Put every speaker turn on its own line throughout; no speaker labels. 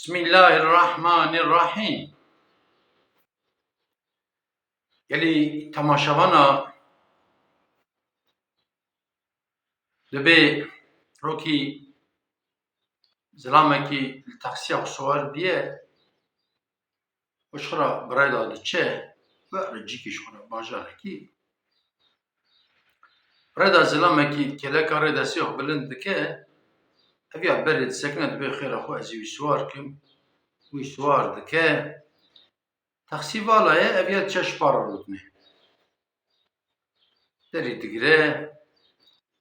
بسم الله الرحمن الرحیم. یلی تماشاوانا دبی روکی زلامکی تاکسیا سوار بیه وشخرا برای داده چه و رجیکی شخرا باجاره کی برای داده زلامکی کلا کاری دستیخ بلند که اویا برید سکنه دبی خیره خو ازیوی سوار کم وی سوار دکه تاکسی والایه اویا چش پارا رودنه داری دگره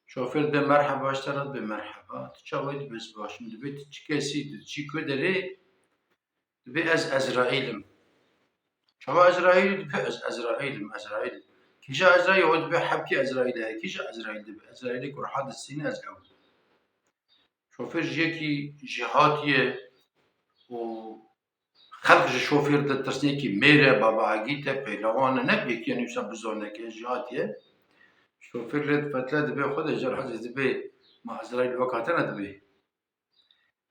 شوفر به مرحبا اشترد به مرحبا تشاوید بس باشم دبیت چی کسی چی کدری دبی از ازرائیلم شما ازرائیل دبی از ازرائیل کیجا ازرائیل و دبی حبکی ازرائیل هی کیجا ازرائیل دبی ازرائیل کور حد السین از اول شوفر جیکی جهاتیه و خلق شوفر ده ترسنی کی میره بابا اگیت پهلوان نه بیکی نیوسا بزونه که جهاتیه شوفر لد فتلا دبي خود جرح دبي مع ازرائيل وقتنا دبي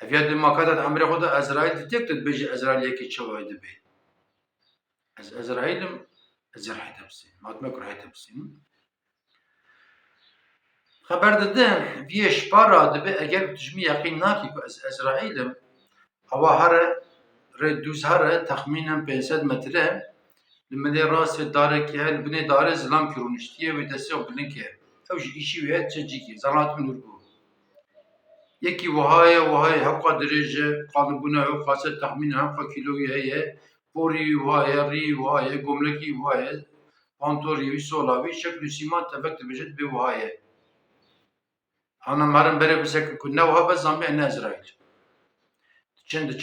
افياد ما كانت عمري خود ازرائيل تكتب بيجي ازرائيل يكي تشوي دبي ازرائيل ازرح تبسين ما تمكر هي تبسين خبر ده بيش بارا دبي اگر تجمي يقين ناكي ازرائيل هوا هره ردوز هره تخمينا 500 متره لمدي راس دارك هل بني دار زلام كرونشتيه ودسيو بلنكه اوج ايشي ويا تشجيكي زلات من نوربو یکی وهای حقا درجه قالبونه و خاصه تخمین حقا کیلویی هیه پوری وهای ری وهای گملکی وهای پانتوری و سولاوی شکل سیمان تفکت بجد به وهای انا مرم بره بسک کنه وها بس زنبه ان ازرائیل چند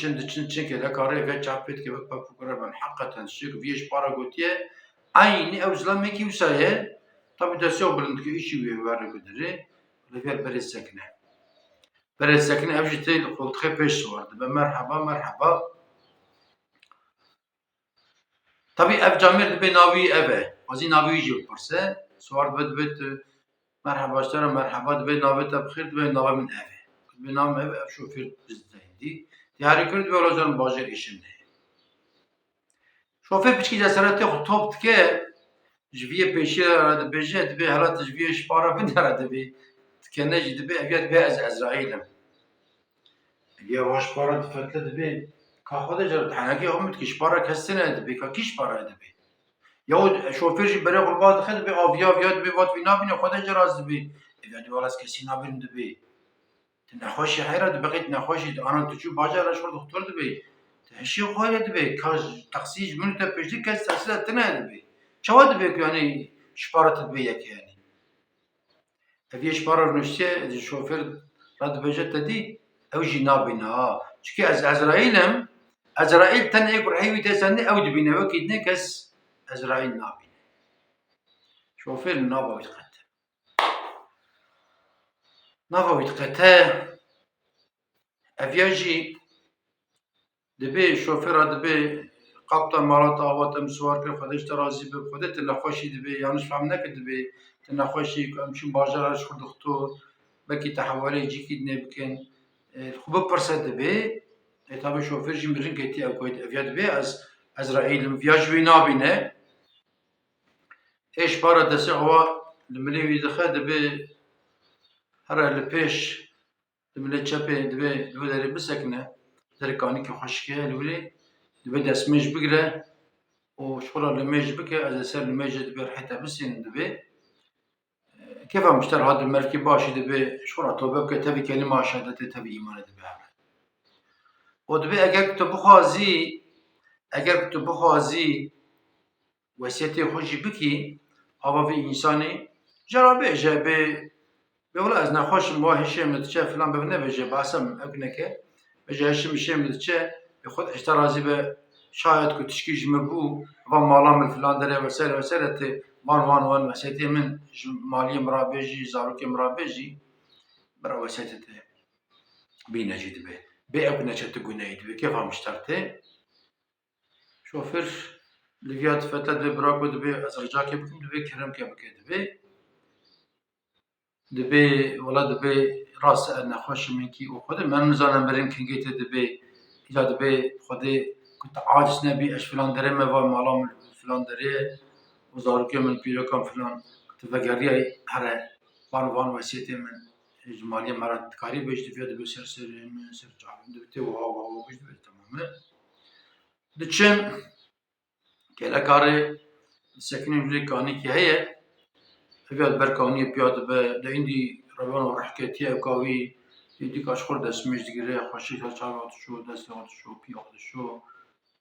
که لکاره و چاپت که بک بکره من حقا شک ویش پارا گوتیه aynı evzlame ki usaye tabi destek bulundu ki işi bir var kaderi lever beresekne beresekne evjite قلت خي بيش سوارد مرحبا tabi ev camir be navi eve azî navi jî perse سوارد bed merhaba iştara merhaba be navi te bixîr be navi min eve be navi ev şoför bizdeydi diyarî kurd be rojan bajêr işinde şoför piçkî cesaretê xwe top dike ji vê pêşî re dibêje dibe helat ji vê şpara bidere dibe dikene jî dibe ev ya dibe ez Ezraîlim ya waş para difetle dibe ka xwe de henekî xwe ki şpara kesine dibe ka kî şpara dibe ya şoför jî bere qurba dixe dibe aviya dibe vat vî nabîne xwe de raz dibe ev ya walas kesî nabînim dibe tu nexweşî heyra dibe qît nexweşî ana tu çû bajara şor doktor dibe tu hişî xwe dibe ka taksî ji min te pêşî kes tesîla tune dibe çawa dibe ku yani şpara te dibe yekê yani ev yê şpara nûştiye şoför ra dibêje te dî ew jî nabîne ha çikî ez Ezraîlim Ezraîl tenê ku heyvî tê sendê ew dibîne wekî dinê kes Ezraîl nabîne şoför nava wî diqete nava wî diqete ev ya jî dibe şoföra dibe qapta malata ava te miswar kir xwe de ji te razî be xwe de tu nexweşî dibe yanlış fehm neke dibe tu nexweşî ku em çûn bajara ji xwe doktor vekî te hewaleyê cîkî dinê bikin xwe bipirse dibe tabi şoför jî mirin ketî ev ya dibe ez Ezraîlim ya ji wî nabîne ê şpara destê xwe li milê wî dixe dibe here li pêş li milê çepê dibe li wê derê bisekine derê kanîkê xweşik heye li wirê dibe destmêj bigire û şixula li mêj bike ez ê ser li mêjê dibe rihê te bisînim dibe kêfa mişter hat di merkê başî dibe şixula tobe bike tevî kelîma şehadetê tevî îmanê dibe here û dibe eger ku tu bixwazî wesiyetê xwe jî bikî ava vê însanê jara bêje bê wela ez nexweşim wa hişê min diçe filan bêje nebêje behsa min ew neke bêje hişîm hişê min diçe bê xwe de ji te razî be şayet ku tişkî ji me bû va mala min filan derê vesere tê van wesiyetê min ji maliyê min rabêjî zarokê min rabêjî bira wesiyetê te bîne jî dibe bê ew neçe tu gunehî dibe kêfa mişter tê şoför li vîya tifetle dibe bira ku dibe ez ricakê bikim dibe keremke bike dibe wela dibe rast nexweşim min kî û xwe de min nizanim mirin kingê tê dibe إذا دبي خدي كنت عاجز نبي إيش فلان دري ما في مالام فلان دري وزارك من بيركم فلان كنت فقريه هره بانوان وسيتي من إجمالي مرات كاري بيجت فيها دبي سر من سر جعل دبتي وها بيجت تمام دتشم كلا كاري سكنين في كاني كي هي فيها بركاني بياد ده عندي ربنا ورحكتي وكاوي يديك أشخر دست مش دقيقة خشيت هالشارات شو دست هاد شو بياخد شو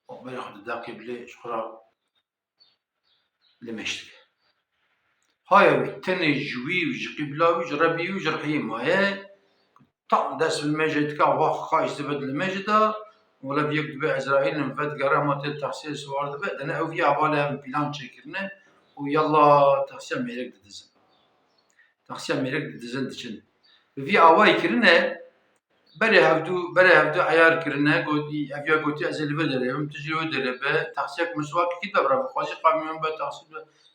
وبياخد داقي بلي شخرا لمشتك هاي تاني جوي وج قبلا وج ربي وج رحيم هاي طعم دست المجد كا واخ خايس تبد المجد ولا بيك دبي إسرائيل نفد قرا ما تحسين سوار دبي أنا أوفي عبالة بلان شكرنا ويلا تحسين ميرك دزن تحسين ميرك دزن تشن في أواي كرنا بره هفدو عیار کرنه گویی افیا گویی از الوه داره هم تجربه داره به تحصیل مسواک کی دبره بخواستی قامیون به تحصیل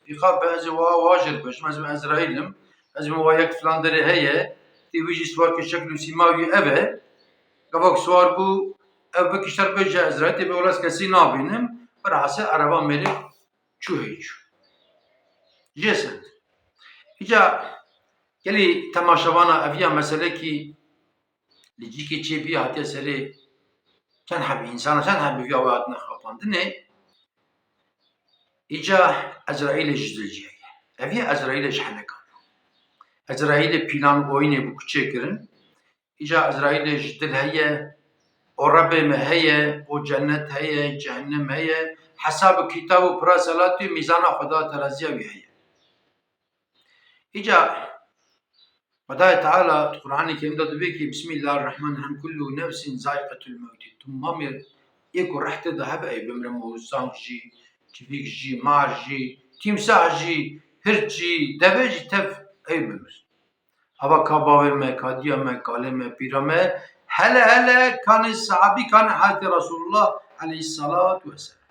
بیخواب به از واجر بش مثلا اسرائیلم از موایک فلان داره هیه تیویجی سوار که شکل سیماوی اوه قباق سوار بو او بکشتر بجه اسرائیل تیبه ولاس کسی نابینم براسه عربا میره چو هیچو جسد ایجا گلی تماشاوانا افیا مسئله کی لجيكي تشي بيها هاتي سري كان حب إنسان كان حب في أوقات نخابان دني إجا إسرائيل جدل جاي أبي إسرائيل جحنكا إسرائيل بلان بويني بكتشكرن إجا إسرائيل جدل هي ورب ما هي وجنة هي جهنم هي حساب كتاب براسلاتي ميزان خدا ترازيا هي إجا فداية تعالى القرآن الكريم ده بيكي بسم الله الرحمن الرحيم كل نفس ذائقة الموت ثم مامر يكو رحت ذهب أي بمرمو سانجي تفيك جي مارجي تمساح جي هرجي دبج تف أي بمر هوا كاباوي ما كاديا ما كالي ما بيرا ما هلا كان الصحابي كان حالة رسول الله عليه الصلاة والسلام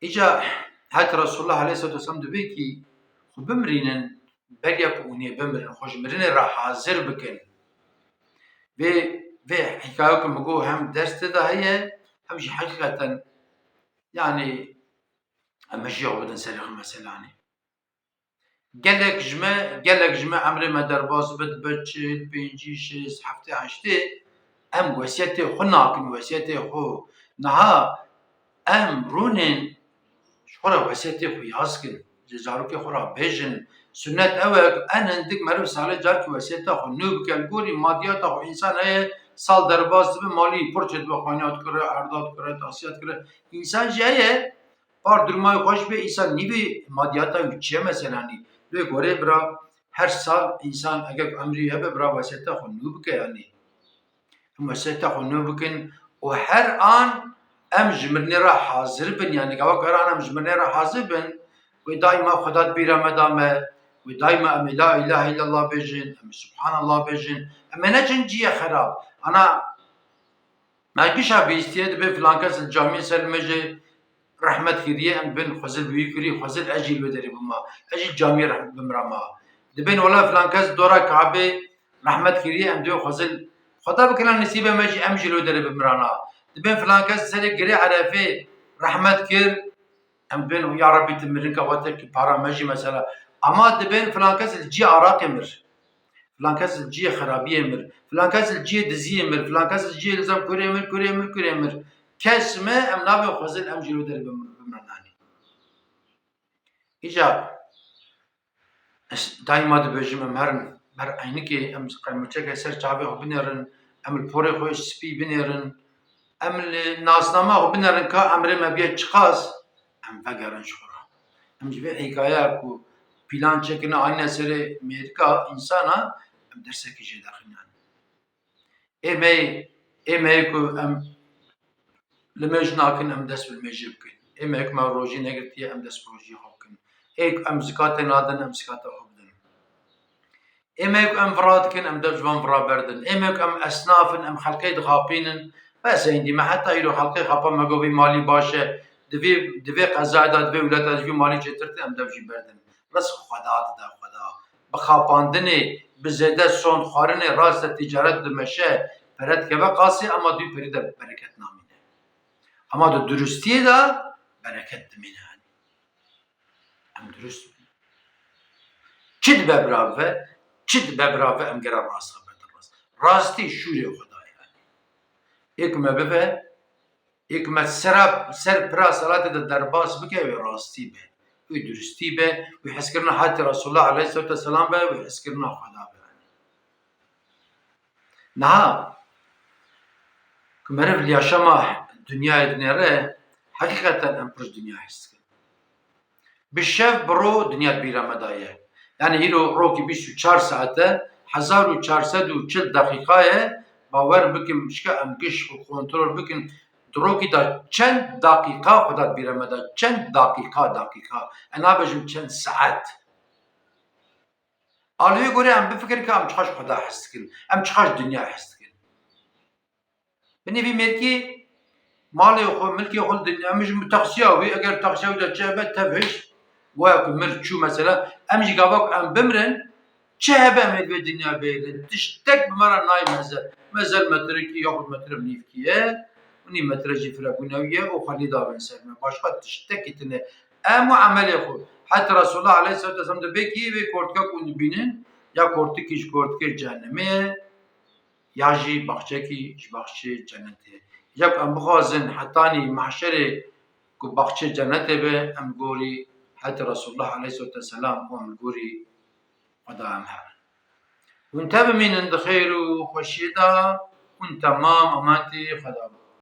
إجا حالة رسول الله عليه الصلاة والسلام ده بيكي بمرينن بريك وني بمرن خوش مرن راح حاضر بكن في حكاية مقو هم درس ده هي هم شي حقيقة يعني أمشي بدن سريخ مثلا يعني قالك جمع عمري ما درباس بد بتشيل بينجي شيس حفتي عشتي أم وسيتي خناك وسيتي خو نها أم رونين شخورا وسيتي خو ياسكن جزاروكي خورا بيجن سنة أوك أنا عندك مرة سالة جارك وسيلة خو نوب كالجوري ماديات خو إنسان هي سال درباز بمالي برشة بخانيات كره عرضات كره تأسيات كره إنسان جايه بار درمای خوش به إنسان نبي مادياتا وچه مثلا نی لو گوره برا هر سال إنسان اگر عمری هبه برا وسيلة خو نوب که يعني هم وسيلة خو نوب كن وهر آن أم جمرني را حاضر بن يعني قوا قرآن أم جمرني را حاضر بن ودائما خدات بيرا مدامه ودائما أم لا إله إلا الله بيجن أم سبحان الله بيجن أم نجن جيه خراب أنا ما قيشها بيستيد بفلان كاس الجامعة سلمجة رحمة كريه أم بن خزل بيكري خزل أجيل ودري بما أجيل جامعة رحمة بمرما دبين ولا فلان كاس دورا كعبة رحمة كريه أم دو خزل خدا بكنا نسيبه ماجي أمجيل ودري بمرانا دبين فلان كاس سلك قري عرفه رحمة كر أم بن يا ربي تمرين كواتك بارا ماجي مثلا أما دبين فلان كاس الجي عراقي مر فلان كاس الجي خرابية مر فلان كاس الجي دزية مر فلان كاس الجي لازم كوري مر كاس ما أم نابي خزل أمجيل ودري بمراناني إيجا دائما دبجم أمهرن بر عينكي أم قلمتك سر شعبي خو بنيرن أم البوري خو سبي بنيرن أم الناسنامة خو بنيرن كا أمر ما بيت شخاص أم فقرن شخورا أم جبه حكاية كو بلان شكنا عنا سر ميركا إنسانا أم درسك جي داخلنا إيه كو أم لمجناكن أم دس بالمجيبكن إيه ما روجي نقرتي أم دس بروجي خوكن إيه أم زكاة نادن أم زكاة خوبدن إيه أم فرادكن أم دجوان فرا بردن إيه أم أصنافن أم خلقي دخابينن بس عندي ما حتى يلو خلقي خابا ما قوي مالي باشا دفي قزايدا دفي ولاتا دفي مالي جترتي أم دفجي بردن بس خدا بخاباندني بزيادة صون خارني راس التجارة دمشة Peret keve qasî ama du peri de bereket namîne. Ama du durustiyê de bereket dimîne. Em durust bin. Çi dibe birave? Çi dibe birave em gera rast xeberdin rast. Rastî şûrê Xwedayê yani. Êk me bibe, êk me ser pira salatê de derbas bike wê rastî be. Wê durustî be, wê hezkirina hatî Resulullah aleyhissalatu vesselam be, wê hezkirina Xweda be. Niha ku meriv li yaşama dünyayê dinêre heqîqeten em pir dünya hes dikin. Bi şev bi ro dinya bîra me daye. Yani îro rokî 24 saate 1440 deqîqayê bawer bikin şika em giş û kontrol bikin di rokî da çend deqîqa Xweda bîra me da çend deqîqa. Em nabêjin çend saet. Aliyê gorî em bifikirin ka em çiqaş Xweda hes dikin, em çiqaş dünya hes dikin. Binêvî mêrkî malê xwe, milkê xwe dinya em jî texsiya wî eger texsiya wî de çi hebe tev hişt. Waya ku mir çû mesela, em jî gava ku em bimirin, çi hebe em ê vê dinya bêjin? Tiştek bi me re nayê mezel. Mezel metrekî yaxud metre nîvkî ye, nîv metre jî firebûnawî ye û xelî davên ser me. Başqa tiştekî tune. Em û emelê xwe. Heta Resulullah aleyhissalatu vesselam dibe kî vê kortika ku hûn dibînin, ya kortikî ji kortikê cehennemê ye, ya jî baxçekî ji baxçeyê cennetê ye. Ya ku em bixwazin hetanî mahşerê ku baxçe cennetê be, em gorî heta Resulullah aleyhissalatu vesselam û em gorî Xweda em herin. Hûn tevimînin di xêr û xweşiyê de, hûn temam ematê Xweda